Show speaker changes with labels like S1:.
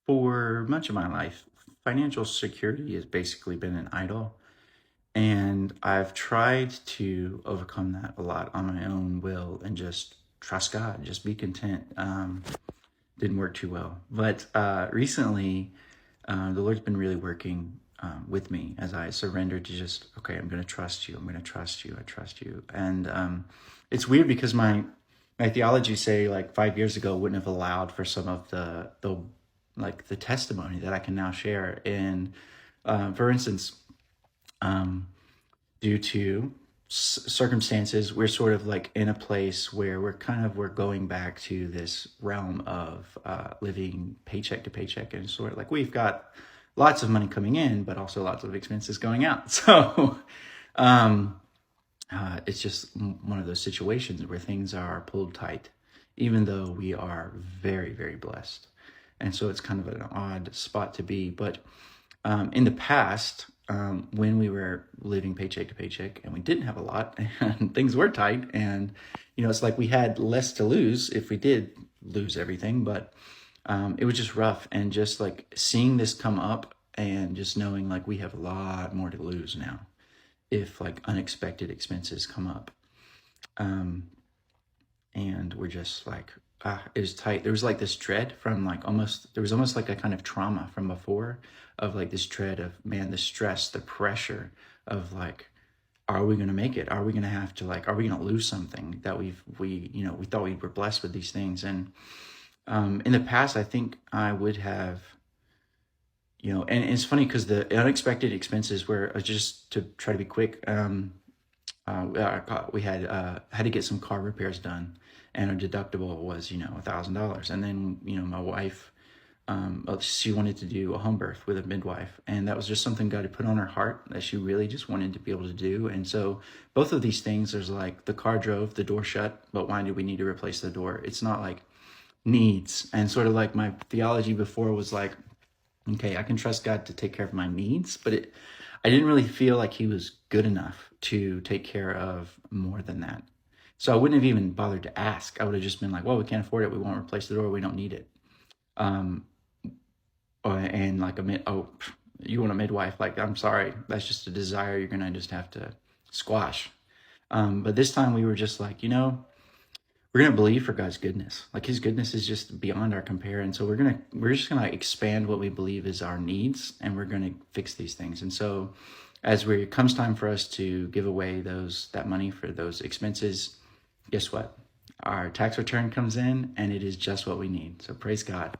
S1: For much of my life, financial security has basically been an idol. And I've tried to overcome that a lot on my own will and just trust God, just be content. Didn't work too well. But recently, the Lord's been really working with me as I surrendered to just, okay, I'm going to trust you. I'm going to trust you. I trust you. And it's weird because my theology, say like 5 years ago, wouldn't have allowed for some of the testimony that I can now share. And for instance, due to circumstances, we're sort of like in a place where we're going back to this realm of living paycheck to paycheck, and sort of like we've got lots of money coming in, but also lots of expenses going out. So it's just one of those situations where things are pulled tight, even though we are very, very blessed. And so it's kind of an odd spot to be. But in the past, when we were living paycheck to paycheck and we didn't have a lot and things were tight, and it's like we had less to lose if we did lose everything, but it was just rough. And just like seeing this come up and just knowing like we have a lot more to lose now if like unexpected expenses come up. And we're just like, it was tight. There was like this dread from like there was almost like a kind of trauma from before, of like this dread of, man, the stress, the pressure of like, are we going to make it? Are we going to have to like, are we going to lose something that we thought we were blessed with these things? And in the past, I think I would have, and it's funny because the unexpected expenses were, just to try to be quick. We had to get some car repairs done, and our deductible was $1,000. And then my wife, she wanted to do a home birth with a midwife, and that was just something God had put on her heart that she really just wanted to be able to do. And so both of these things, there's like the car drove, the door shut, but why do we need to replace the door? It's not like needs. And sort of like my theology before was like, okay, I can trust God to take care of my needs, but I didn't really feel like he was good enough to take care of more than that. So I wouldn't have even bothered to ask. I would have just been like, well, we can't afford it. We won't replace the door. We don't need it. And like you want a midwife? Like, I'm sorry, that's just a desire you're going to just have to squash. But this time we were just like, we're going to believe for God's goodness. Like his goodness is just beyond our compare. And so we're just going to expand what we believe is our needs, and we're going to fix these things. And so it comes time for us to give away that money for those expenses, guess what? Our tax return comes in and it is just what we need. So praise God.